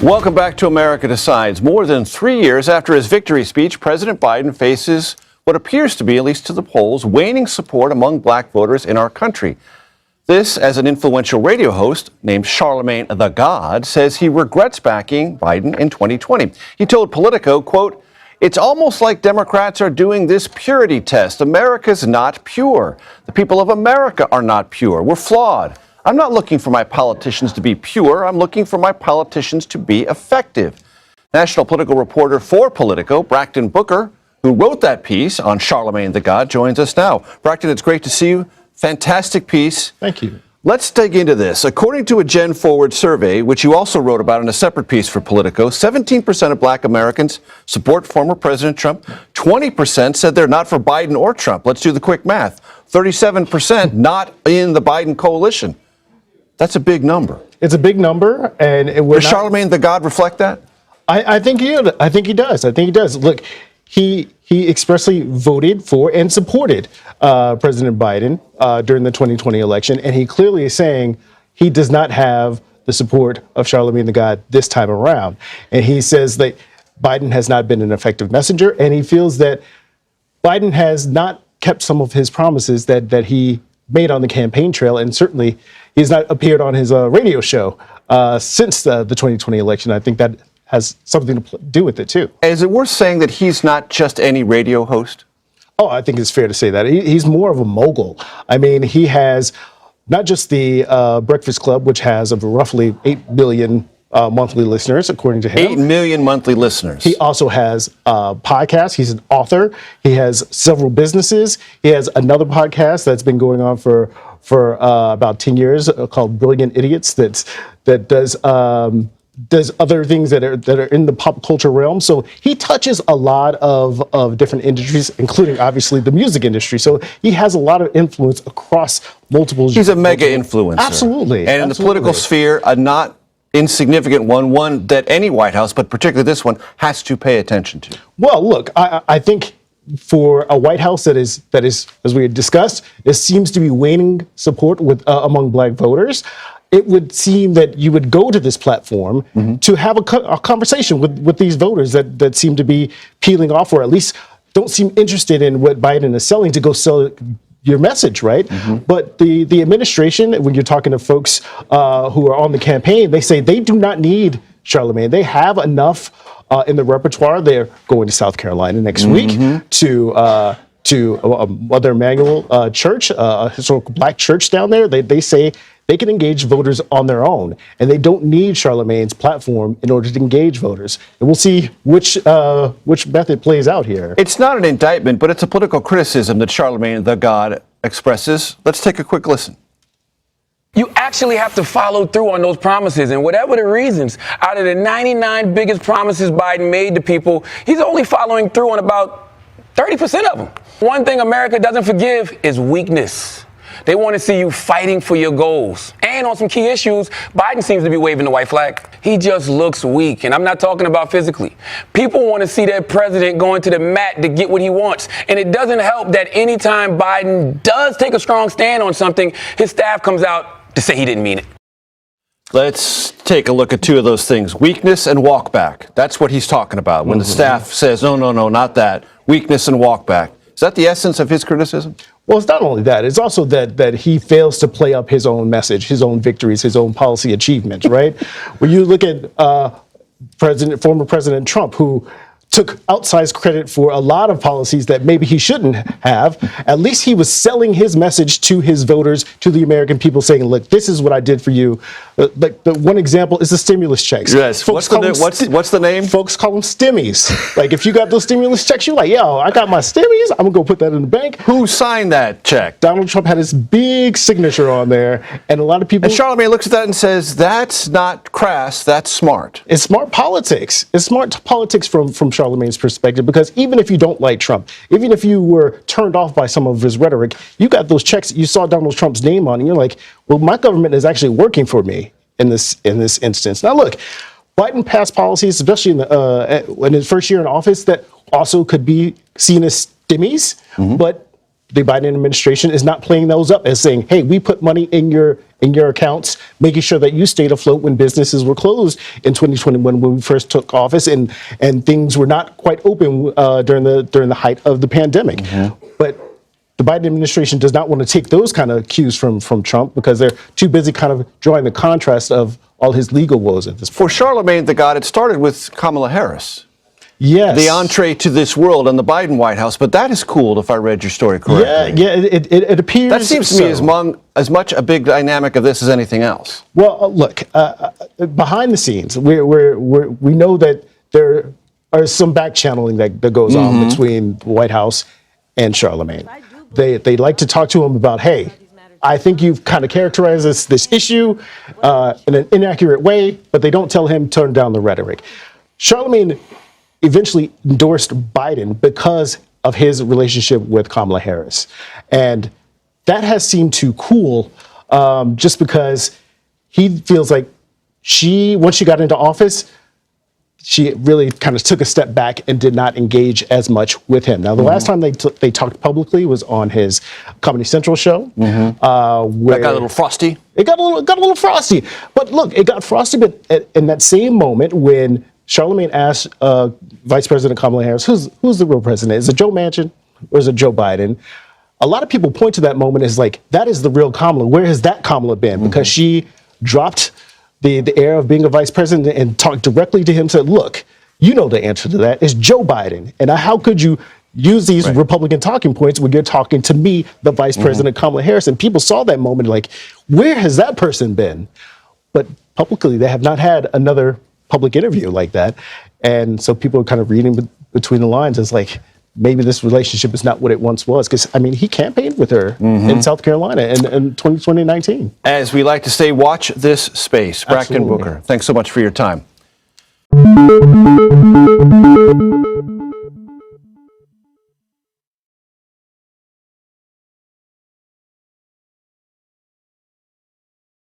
Welcome back to America Decides. More than 3 years after his victory speech, President Biden faces what appears to be, at least to the polls, waning support among black voters in our country. This, as an influential radio host named 𝗙𝗪𝗓 𝗓𝗓 says he regrets backing Biden in 2020. He told Politico, quote, "It's almost like Democrats are doing this purity test. America's not pure. The people of America are not pure. We're flawed. I'm not looking for my politicians to be pure. I'm looking for my politicians to be effective." National political reporter for Politico, Braxton Booker, who wrote that piece on 𝗙𝗪𝗓 𝗓𝗓, joins us now. Braxton, it's great to see you. Fantastic piece. Thank you. Let's dig into this. According to a Gen Forward survey, which you also wrote about in a separate piece for Politico, 17% of black Americans support former President Trump. 20% said they're not for Biden or Trump. Let's do the quick math. 37% not in the Biden coalition. That's a big number. It's a big number, and does 𝗙𝗪𝗓 𝗓𝗓 reflect that? I think he does. I think he does. Look, he expressly voted for and supported President Biden during the 2020 election, and he clearly is saying he does not have the support of 𝗙𝗪𝗓 𝗓𝗓 this time around. And he says that Biden has not been an effective messenger, and he feels that Biden has not kept some of his promises that he made on the campaign trail, and certainly he's not appeared on his radio show since the 2020 election. I think that has something to do with it, too. Is it worth saying that he's not just any radio host? Oh, I think it's fair to say that. He's more of a mogul. I mean, he has not just the Breakfast Club, which has roughly 8 million monthly listeners, according to him. 8 million monthly listeners. He also has podcasts. He's an author. He has several businesses. He has another podcast that's been going on for about 10 years called Brilliant Idiots that does other things that are in the pop culture realm. So he touches a lot of different industries, including obviously the music industry. So he has a lot of influence across multiple. He's a mega influencer. Absolutely. And in the political sphere, a not insignificant one that any White House, but particularly this one, has to pay attention to. Well, look, I think for a White House that is, as we had discussed, it seems to be waning support among black voters. It would seem that you would go to this platform to have a conversation with these voters that seem to be peeling off, or at least don't seem interested in what Biden is selling, to go sell your message, right? But the administration, when you're talking to folks who are on the campaign, they say they do not need 𝗙𝗪𝗓. They have enough in the repertoire. They're going to South Carolina next week to Mother Emanuel Church, a historical black church down there. They say they can engage voters on their own, and they don't need 𝗙𝗪𝗓's platform in order to engage voters. And we'll see which method plays out here. It's not an indictment, but it's a political criticism that 𝗙𝗪𝗓 𝗓𝗓 expresses. Let's take a quick listen. You actually have to follow through on those promises, and whatever the reasons, out of the 99 biggest promises Biden made to people, he's only following through on about 30% of them. One thing America doesn't forgive is weakness. They want to see you fighting for your goals. And on some key issues, Biden seems to be waving the white flag. He just looks weak, and I'm not talking about physically. People want to see their president going to the mat to get what he wants. And it doesn't help that anytime Biden does take a strong stand on something, his staff comes out to say he didn't mean it. Let's take a look at two of those things. Weakness and walk back. That's what he's talking about. When the staff says, no, not that. Weakness and walk back. Is that the essence of his criticism? Well, it's not only that. It's also that he fails to play up his own message, his own victories, his own policy achievements, right? When you look at former President Trump, who took outsized credit for a lot of policies that maybe he shouldn't have, at least he was selling his message to his voters, to the American people, saying, look, this is what I did for you. Like the one example is the stimulus checks. Yes. What's the name? Folks call them stimmies. Like, if you got those stimulus checks, you're like, yo, I got my stimmies. I'm going to go put that in the bank. Who signed that check? Donald Trump had his big signature on there. And a lot of people. And 𝗙𝗪𝗓 looks at that and says, that's not crass, that's smart. It's smart politics. It's smart politics from 𝗙𝗪𝗓's perspective, because even if you don't like Trump, even if you were turned off by some of his rhetoric, you got those checks, you saw Donald Trump's name on it, and you're like, well, my government is actually working for me in this instance. Now, look, Biden passed policies, especially in his first year in office, that also could be seen as stimmies, but the Biden administration is not playing those up as saying, hey, we put money in your accounts, making sure that you stayed afloat when businesses were closed in 2021 when we first took office and things were not quite open during the height of the pandemic. But the Biden administration does not want to take those kind of cues from Trump because they're too busy kind of drawing the contrast of all his legal woes at this point. For 𝗙𝗪𝗓 𝗔𝗢, it started with Kamala Harris. Yes. The entree to this world and the Biden White House, but that is cooled if I read your story correctly. Yeah, it appears that seems to me as much a big dynamic of this as anything else. Well, look, behind the scenes, we know that there are some back channeling that goes on between the White House and �ꬡ🪋. They like to talk to him about, hey, I think you've kind of characterized this issue in an inaccurate way, but they don't tell him turn down the rhetoric. 𗙡🪋 eventually endorsed Biden because of his relationship with Kamala Harris. And that has seemed to cool just because he feels like once she got into office, she really kind of took a step back and did not engage as much with him. Now, the last time they talked publicly was on his Comedy Central show. Where that got a little frosty. It got a little frosty. But look, it got frosty, but in that same moment when 𝗙𝗪𝗓 asked Vice President Kamala Harris, who's the real president? Is it Joe Manchin or is it Joe Biden? A lot of people point to that moment as like, that is the real Kamala. Where has that Kamala been? Because she dropped the air of being a vice president and talked directly to him, said, look, you know the answer to that. It's Joe Biden. And how could you use these Republican talking points when you're talking to me, the Vice President Kamala Harris? And people saw that moment like, where has that person been? But publicly, they have not had another public interview like that. And so people are kind of reading between the lines as like, maybe this relationship is not what it once was. Because, I mean, he campaigned with her in South Carolina in 2019. As we like to say, watch this space. Bracken Booker, thanks so much for your time.